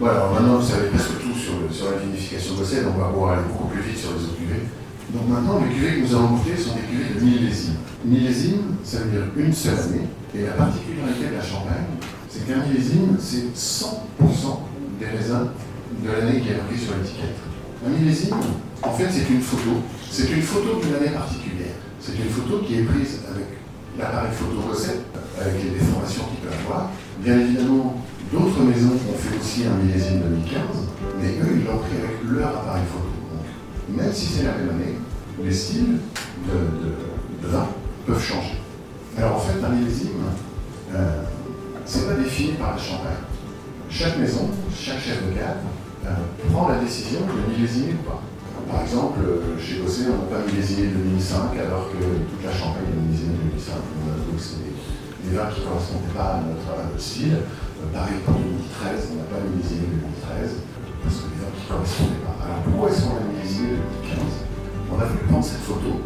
Voilà, maintenant vous savez presque tout sur la vinification bossée, donc on va pouvoir aller beaucoup plus vite sur les autres cuvées. Donc maintenant, les cuvées que nous allons goûter sont des cuvées de millésime. Millésime, ça veut dire une seule année, et la particularité de la Champagne, c'est qu'un millésime, c'est 100% des raisins de l'année qui est marquée sur l'étiquette. Un millésime, en fait, c'est une photo. C'est une photo d'une année particulière. C'est une photo qui est prise avec l'appareil photo Rosset, avec les déformations qu'il peut avoir. Bien évidemment, d'autres maisons ont fait aussi un millésime 2015, mais eux, ils l'ont pris avec leur appareil photo. Donc, même si c'est la même année, les styles de vin peuvent changer. Alors en fait, un millésime, c'est pas défini par la Champagne. Chaque maison, chaque chef de cave prend la décision de millésimer ou pas. Par exemple, chez Gosset, on n'a pas millésimé 2005, alors que toute la Champagne est millésimée 2005. Donc c'est des vins qui ne correspondaient pas à notre style. Pareil pour 2013, on n'a pas millésimé 2013, parce que des vins qui ne correspondaient pas. Alors pourquoi est-ce qu'on a millésimé 2015 ? On a voulu prendre cette photo,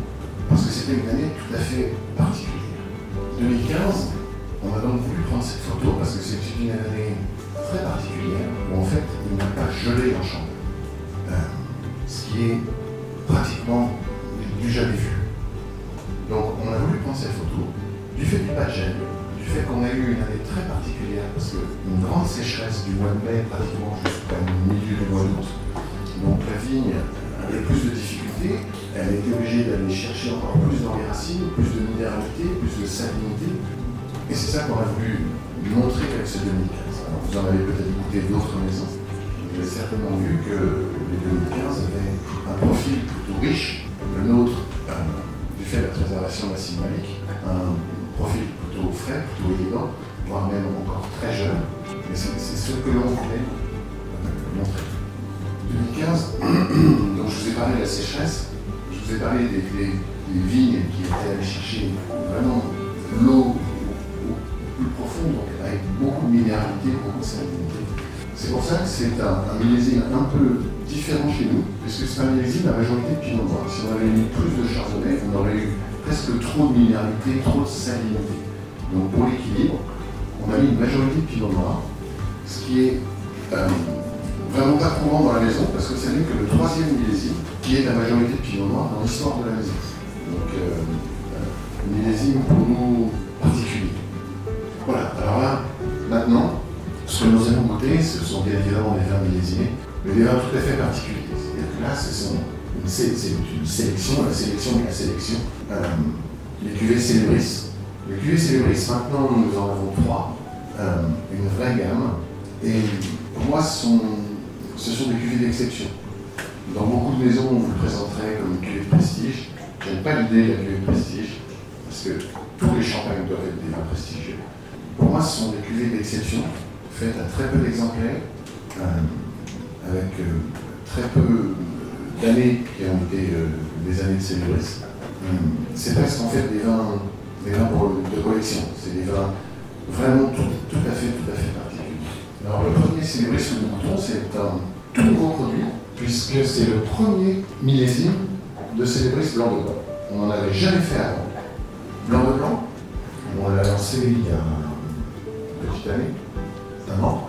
parce que c'était une année tout à fait particulière. 2015, on a donc voulu prendre cette photo, parce que c'est une année très particulière, où en fait, il n'a pas gelé en Champagne. Ce qui est pratiquement du jamais vu. Donc on a voulu prendre cette photo, du fait du pas de gel, du fait qu'on a eu une année très particulière, parce qu'une grande sécheresse du mois de mai, pratiquement jusqu'au milieu du mois d'août. Donc la vigne avait plus de difficultés, elle était obligée d'aller chercher encore plus dans les racines, plus de minéralité, plus de salinité. Et c'est ça qu'on a voulu montrer avec ce 2015. Alors vous en avez peut-être goûté d'autres maisons. Vous avez certainement vu que les 2015 avaient un profil plutôt riche, le nôtre, du fait de la préservation macimalique, un profil plutôt frais, plutôt élégant, voire même encore très jeune. Mais c'est ce que l'on voulait montrer. 2015, donc je vous ai parlé de la sécheresse, je vous ai parlé des vignes qui étaient allées chercher vraiment l'eau au plus profond, donc avec beaucoup de minéralité, beaucoup de salinité. C'est pour ça que c'est un millésime un peu différent chez nous, puisque c'est un millésime à majorité de pinot noir. Si on avait mis plus de chardonnay, on aurait eu presque trop de minéralité, trop de salinité. Donc pour l'équilibre, on a mis une majorité de pinot noir, ce qui est vraiment pas courant dans la maison, parce que ce n'est que le troisième millésime qui est la majorité de pinot noir dans l'histoire de la maison. Donc un millésime pour nous particulier. Voilà, alors là, maintenant, ce que nous allons goûter, ce sont bien évidemment des vins millésimés, mais des vins tout à fait particuliers. C'est-à-dire que là, c'est une sélection, la sélection de la sélection. Les cuvées Célébris. Les cuvées Célébris, maintenant, nous en avons 3, une vraie gamme. Et pour moi, ce sont des cuvées d'exception. Dans beaucoup de maisons, on vous le présenterait comme une cuvée de prestige. Je n'aime pas l'idée de la cuvée de prestige, parce que tous les champagnes doivent être des vins prestigieux. Pour moi, ce sont des cuvées d'exception, faites à très peu d'exemplaires, avec très peu d'années qui ont été des années de Célébris. C'est presque en fait des vins de collection. C'est des vins vraiment tout à fait particuliers. Alors le premier Célébris que nous goûtons, c'est un tout nouveau produit, puisque c'est le premier millésime de Célébris blanc de blanc. On n'en avait jamais fait avant. Blanc de blanc, on l'a lancé il y a une petite année, un an.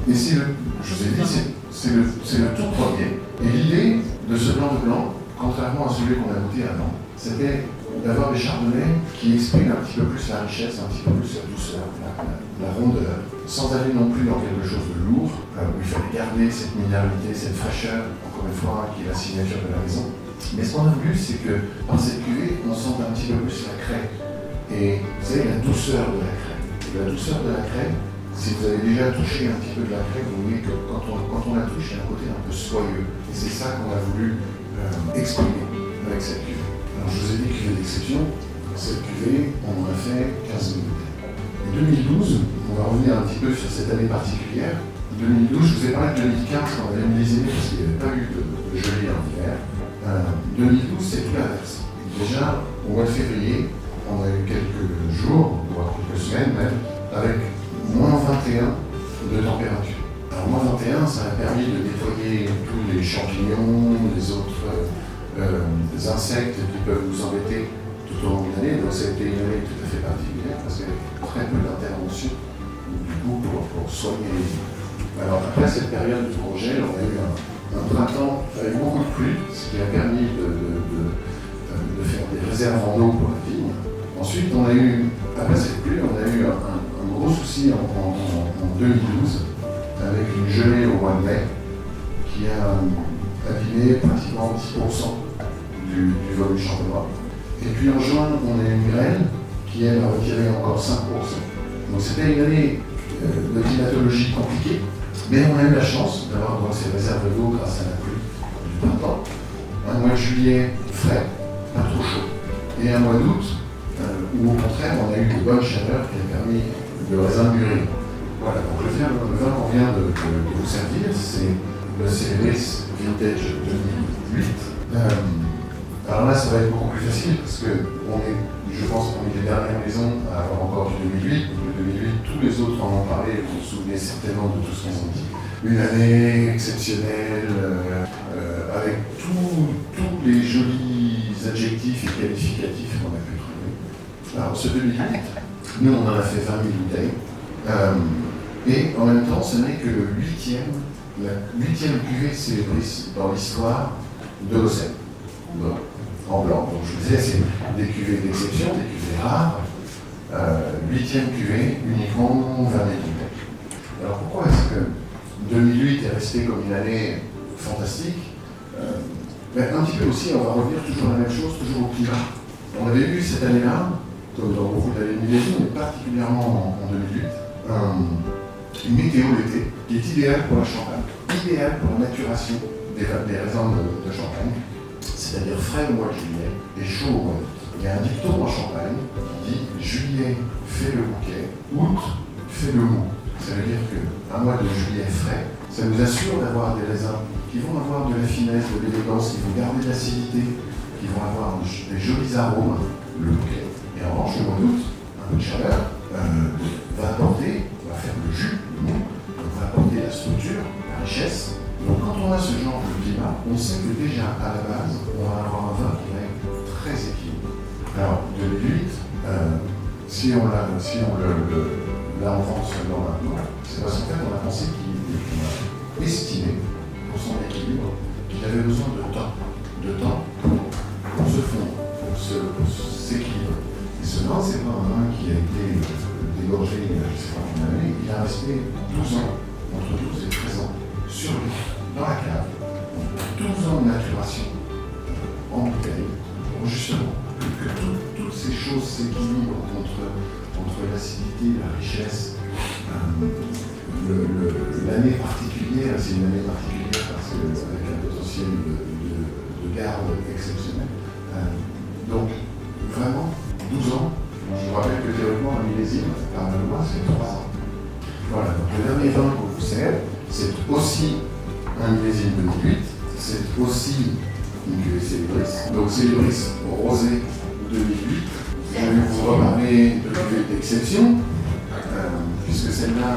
Et je vous ai dit, c'est le tout premier. Et l'idée de ce blanc de blanc, contrairement à celui qu'on a goûté avant, c'était d'avoir des chardonnays qui expriment un petit peu plus la richesse, un petit peu plus la douceur, la rondeur, sans aller non plus dans quelque chose de lourd, où il fallait garder cette minéralité, cette fraîcheur, encore une fois, qui est la signature de la maison. Mais ce qu'on a voulu, c'est que dans cette cuvée, on sente un petit peu plus la craie. Et vous savez, la douceur de la craie. La douceur de la craie, si vous avez déjà touché un petit peu de la craie, vous voyez que quand on la touche, il y a un côté un peu soyeux. Et c'est ça qu'on a voulu exprimer avec cette cuvée. Alors je vous ai dit cuvée d'exception. Cette cuvée, on en a fait 15 minutes. En 2012, on va revenir un petit peu sur cette année particulière. En 2012, je vous ai parlé de 2015 quand on avait millésimé parce qu'il n'y avait pas eu de gelée en hiver. 2012, c'est tout l'inverse. Déjà, au mois de février, on a eu quelques jours, voire quelques semaines même, avec moins 21 de température. Alors moins 21, ça a permis de nettoyer tous les champignons, les autres insectes qui peuvent nous embêter tout au long de l'année. Donc c'était une année tout à fait particulière parce qu'il y avait très peu d'interventions du coup pour soigner les vignes. Alors après cette période du projet, on a eu un printemps avec beaucoup de pluie, ce qui a permis de faire des réserves en eau pour la vigne. Ensuite, après cette pluie, on a eu un gros souci en 2012 avec une gelée au mois de mai qui a abîmé pratiquement 10% du volume champenois. Et puis en juin, on a eu une grêle qui, elle, a retiré encore 5%. Donc c'était une année de climatologie compliquée, mais on a eu la chance d'avoir ces réserves d'eau grâce à la pluie du printemps. Un mois de juillet frais, pas trop chaud, et un mois d'août où au contraire on a eu de bonnes chaleurs qui ont permis le raisin de mûrir. Voilà, donc le vin qu'on vient de vous servir, c'est le Célébris Vintage 2008. Alors là, ça va être beaucoup plus facile parce que je pense qu'on est les dernières maisons à avoir encore du 2008. Le 2008, tous les autres en ont parlé, vous vous souvenez certainement de tout ce qu'ils ont dit. Une année exceptionnelle, avec tous les jolis adjectifs et qualificatifs qu'on a pu trouver. Alors ce 2008, nous on en a fait 20 000 bouteilles. Et en même temps, ce n'est que la huitième cuvée Célébris dans l'histoire de l'Océan. En blanc. Donc je vous disais, c'est des cuvées d'exception, des cuvées rares. Huitième cuvée, uniquement 20 000 bouteilles. Alors pourquoi est-ce que 2008 est resté comme une année fantastique? Un petit peu aussi, on va revenir toujours à la même chose, toujours au climat. On avait eu cette année-là, comme dans beaucoup d'années millésime, mais particulièrement en 2008, une météo d'été qui est idéale pour la Champagne, idéale pour la maturation des raisins de Champagne, c'est-à-dire frais au mois de juillet et chaud au mois d'août. Il y a un dicton en Champagne qui dit « Juillet fait le bouquet, août fait le mou ». Ça veut dire qu'un mois de juillet frais, ça nous assure d'avoir des raisins qui vont avoir de la finesse, de l'élégance, qui vont garder de l'acidité, qui vont avoir des jolis arômes, le bouquet. Et en revanche, le mois d'août, un peu de chaleur, va faire le jus, le mou, donc va apporter la structure, la richesse. Donc quand on a ce genre de climat, on sait que déjà à la base, on va avoir un vin qui va être très équilibré. Alors 2008, si on l'a en vente seulement maintenant, c'est parce qu'en fait on a pensé qu'on a estimé pour son équilibre qu'il avait besoin de temps pour se fondre, pour s'équilibrer. Et ce vin, c'est pas un vin qui a été dégorgé il y a je sais pas combien d'années, il a resté 12 ans, entre 12 et 13 ans, sur lui, dans la cave. 12 ans de maturation en bouteille, pour justement que toutes ces choses s'équilibrent entre l'acidité, la richesse. L'année particulière, c'est une année particulière parce qu'avec un potentiel de garde exceptionnel. Donc, vraiment, 12 ans, je vous rappelle que théoriquement, un millésime, par la loi, c'est 3 ans. Voilà, donc le dernier vin qu'on vous sert, c'est aussi un millésime 2008, c'est aussi une cuvée Célébris. Donc Célébris rosé 2008. Je vais vous reparler de cuvée d'exception, puisque celle-là,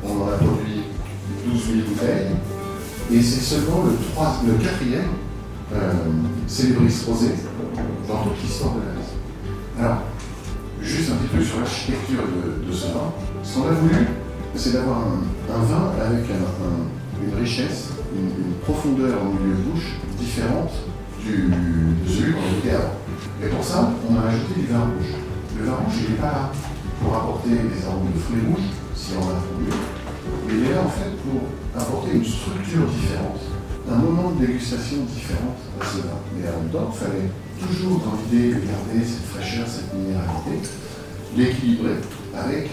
on en a produit 12 000 bouteilles, et c'est seulement le quatrième Célébris rosé dans toute l'histoire de la maison. Alors, juste un petit peu sur l'architecture de ce vin. Ce qu'on a voulu, c'est d'avoir un vin avec une richesse, une profondeur au milieu de bouche différente de celui qu'on était avant. Et pour ça, on a ajouté du vin rouge. Le vin rouge, il n'est pas là pour apporter des arômes de fruits rouges, si on a produit, mais il est là en fait pour apporter une structure différente, un moment de dégustation différente à ce vin. Mais en même temps, il fallait toujours dans l'idée de garder cette fraîcheur, cette minéralité, l'équilibrer avec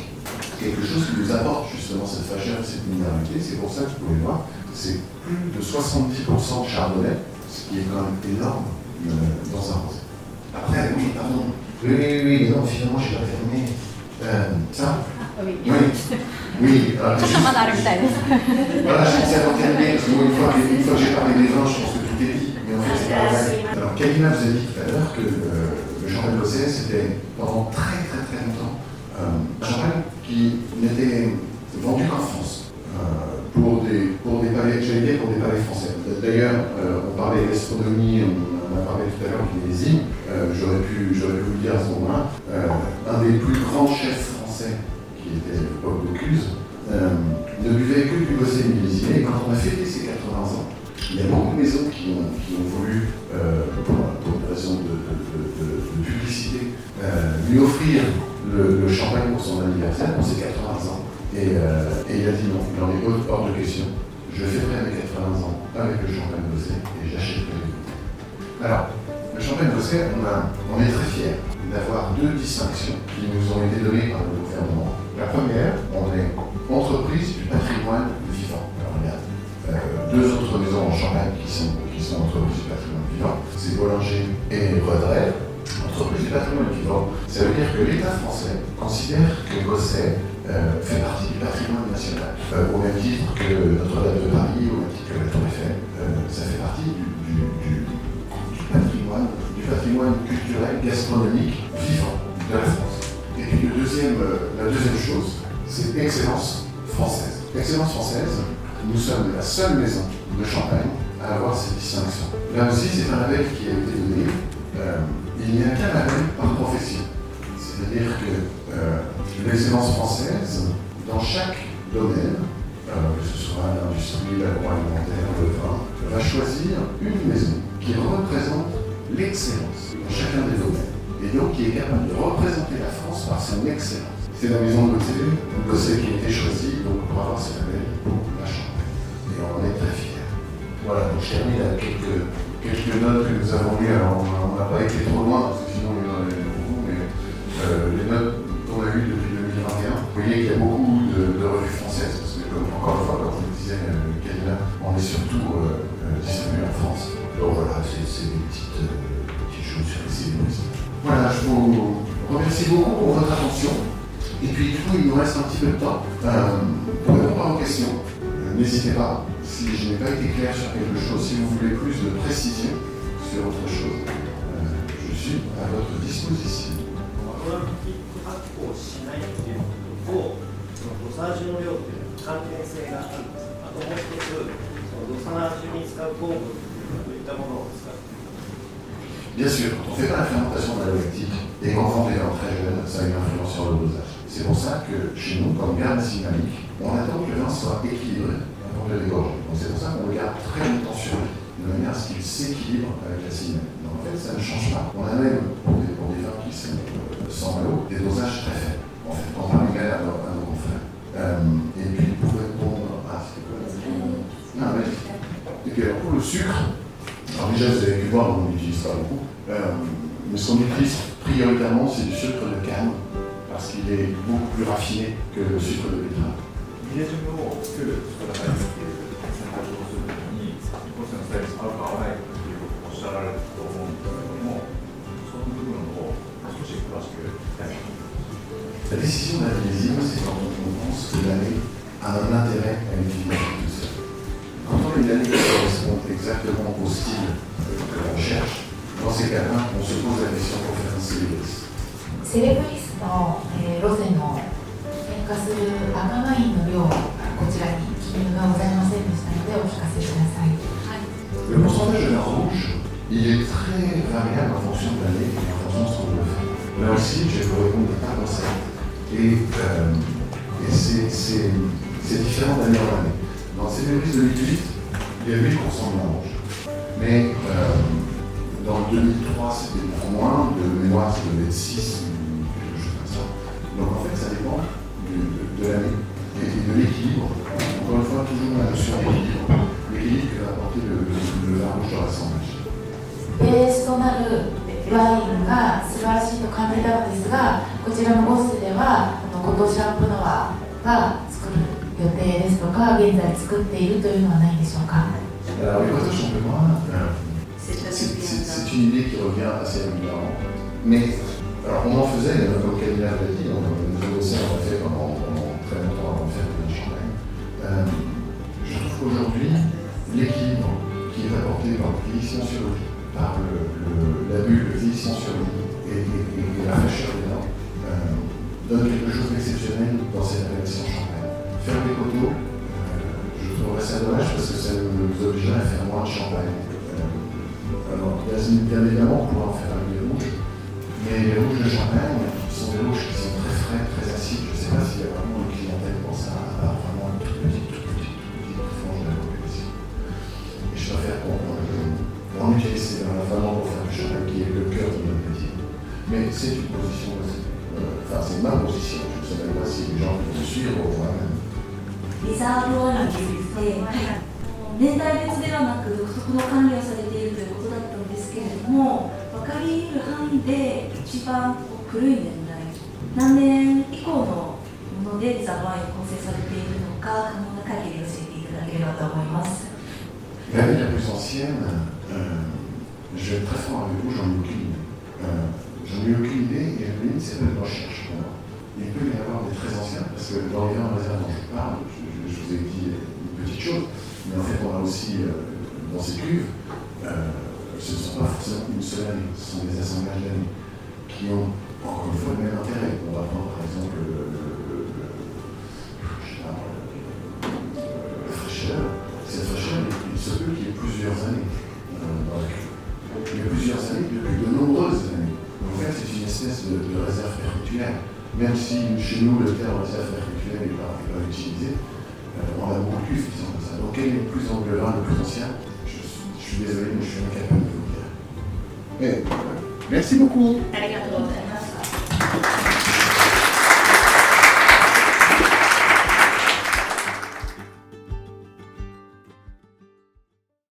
quelque chose qui nous apporte justement cette fraîcheur et cette minéralité. C'est pour ça que vous pouvez voir, c'est plus de 70% de chardonnay, ce qui est quand même énorme dans un rosé. Après, oui, pardon. Oui, non, finalement, je n'ai pas terminé. Ça Oui. Oui. Voilà, je sais pas terminer, parce que moi, une fois que j'ai parlé des vins, je pense que tout est dit. Mais en fait, c'est pas vrai. Alors, Kalina vous a dit tout à l'heure que le champagne d'Ossé, c'était pendant très longtemps un champagne qui n'était vendu qu'en France. Pour des palais, j'allais dire pour des palais français. D'ailleurs, on parlait gastronomie, on a parlé tout à l'heure du millésime. J'aurais pu vous le dire à ce moment-là. Un des plus grands chefs français, qui était Paul Bocuse, ne buvait quand on a fêté ces 80 ans, il y a beaucoup de maisons qui ont voulu, pour une raison de publicité, lui offrir le champagne pour son anniversaire, pour ses 80 ans. Et il a dit non, il en est hors de question. Je fêterai mes 80 ans avec le champagne Gosset et j'achèterai les bouteilles. Alors, le champagne Gosset, on est très fiers d'avoir deux distinctions qui nous ont été données par le gouvernement. La première, on est entreprise du patrimoine vivant. Alors, il y a deux autres maisons en Champagne qui sont entreprises du patrimoine vivant. C'est Bollinger et Redrel. Entreprise du patrimoine vivant, ça veut dire que l'État français considère que Gosset fait partie du patrimoine national. Au même titre que Notre-Dame de Paris, au même titre que la Tour Eiffel, ça fait partie du patrimoine culturel, gastronomique, vivant de la France. Et puis la deuxième chose, c'est excellence française. Excellence française, nous sommes la seule maison de Champagne à avoir cette distinction. Là aussi, c'est un label qui a été donné. Il n'y a qu'un label par profession. C'est-à-dire que l'excellence française, dans chaque domaine, que ce soit l'industrie, l'agroalimentaire, le vin, va choisir une maison qui représente l'excellence dans chacun des domaines. Et donc qui est capable de représenter la France par son excellence. C'est la maison de Gosset qui a été choisie donc, pour avoir ce label pour la Champagne. Et on en est très fiers. Voilà, donc je termine avec quelques notes que nous avons lues. Alors on n'a pas été trop loin, parce que sinon il y en avait beaucoup, mais les notes qu'on a eues depuis 2021, vous voyez qu'il y a beaucoup de revues françaises, parce que encore une fois, comme vous le disiez, Kalina, on est surtout distribué en France. Donc voilà, c'est des petites choses sur les célébrités. Voilà, je vous remercie beaucoup pour votre attention. Et puis du coup, il nous reste un petit peu de temps pour répondre à vos questions. N'hésitez pas, si je n'ai pas été clair sur quelque chose, si vous voulez plus de précision sur autre chose, je suis à votre disposition. オリンピック発行しないっていうことと、ドサージュの量っていうのは関連性があるんです。あともう一つ、ドサージュに使う酵母といったものを使っている。Bien sûr, quand on ne fait pas la fermentation de la lactique et qu'on vend des vins très jeunes, ça a une influence sur le dosage. C'est pour ça que chez nous, comme garde acémanique, on attend que le vin soit équilibré avant de le dégorger. Donc c'est pour ça qu'on le garde très longtemps sur lui, de manière à ce qu'il s'équilibre avec l'acémanique. Donc en fait, ça ne change pas. On a même, pour des vins qui sont sans malo, des dosages très faibles. En fait, on parle égal à nos confrères. Et puis pour répondre à ce que non, mais et puis, alors, pour le sucre, alors déjà vous avez pu voir, on n'utilise pas beaucoup, mais ce qu'on utilise prioritairement c'est du sucre de canne, parce qu'il est beaucoup plus raffiné que le sucre de betterave. 入れ汁を作る人が大好きで選択をするときにどうしてもスタイル使うか合わないかということをおっしゃられると思うんですけれども、その部分を少し詳しく聞きたいなと思います。 La décision d'un millésime, c'est quand on pense que l'année a un intérêt à l'utilisation de ça. Quand on a une année qui correspond exactement au style que l'on cherche, dans ces cas-là, on se pose la question pour faire un célébris. セレブリスの、ロゼの添加する赤ワインの量、こちらに記入がございませんでしたのでお聞かせください。Le pourcentage de vin rouge, il est très variable en fonction de l'année et en fonction de ce qu'on veut faire. Là aussi, je vais vous répondre par recette. Et c'est différent d'année en année. Dans le célébris 2008, il y a 8% de vin rouge. Mais dans le 2003, c'était beaucoup moins. De mémoire, ça devait être 6 ou quelque chose comme ça. Donc en fait, ça dépend de l'année et de l'équilibre. Encore une fois, toujours la notion d'équilibre. L'équilibre que va apporter le vin rouge dans l'assemblage. ベースとなるワインが素晴らしいと感じたのですが、こちらのゴッセではご当地ランプノワが作る予定ですとか、現在作っているというのはないでしょうか。 Alors, les boîtes champenois, c'est une idée qui revient assez régulièrement. Mais alors, on en faisait, comme Kalina l'a dit, nous aussi on en a fait pendant très longtemps avant de faire de champagne. Je trouve qu'aujourd'hui, l'équilibre qui est apporté par le vieillissement sur le lit, par la bulle, le vieillissement sur le lit et la fraîcheur des dents, donne quelque chose d'exceptionnel dans cette appellation champagne. Faire des coteaux, je trouverais ça dommage parce que ça nous obligerait à faire moins de champagne. Alors, bien évidemment, on pourrait en faire avec les rouges, mais les rouges de champagne sont des rouges qui sont très frais, très acides. Je ne sais pas s'il y a vraiment une clientèle pour ça, à part vraiment une toute petite frange de c'est ma position. Je ne sais même pas si les gens vont me suivre ou moi-même. リザーブワインについて、年代別ではなく独特の管理をされているということだったんですけれども、分かり得る範囲で一番古い年代、何年以降のものでリザーブワインを構成されているのか、可能な限り教えていただければと思います。L'année la plus ancienne, je vais être très franc avec vous, j'en ai aucune idée. J'en ai aucune idée et le limite, c'est pas une recherche pour moi. Il peut y avoir des très anciens, parce que dans les vins réserves dont je parle, je vous ai dit une petite chose, mais en fait on a aussi dans ces cuves, ce ne sont pas forcément une seule année, ce sont des assemblages d'années qui ont encore une fois le même intérêt. On va prendre par exemple la fraîcheur. Cette fraîcheur, il se peut qu'il y ait plusieurs années dans la cuve. Il y a plusieurs années depuis de nombreuses années. En fait, c'est une espèce de réserve perpétuelle. Même si chez nous le terme réserve perpétuelle n'est pas utilisé, on a beaucoup de cuves qui sont comme ça. Donc quel est le plus anglois, le plus ancien? Je suis désolé, mais je suis incapable de vous dire. Mais, merci beaucoup. ありがとうございます。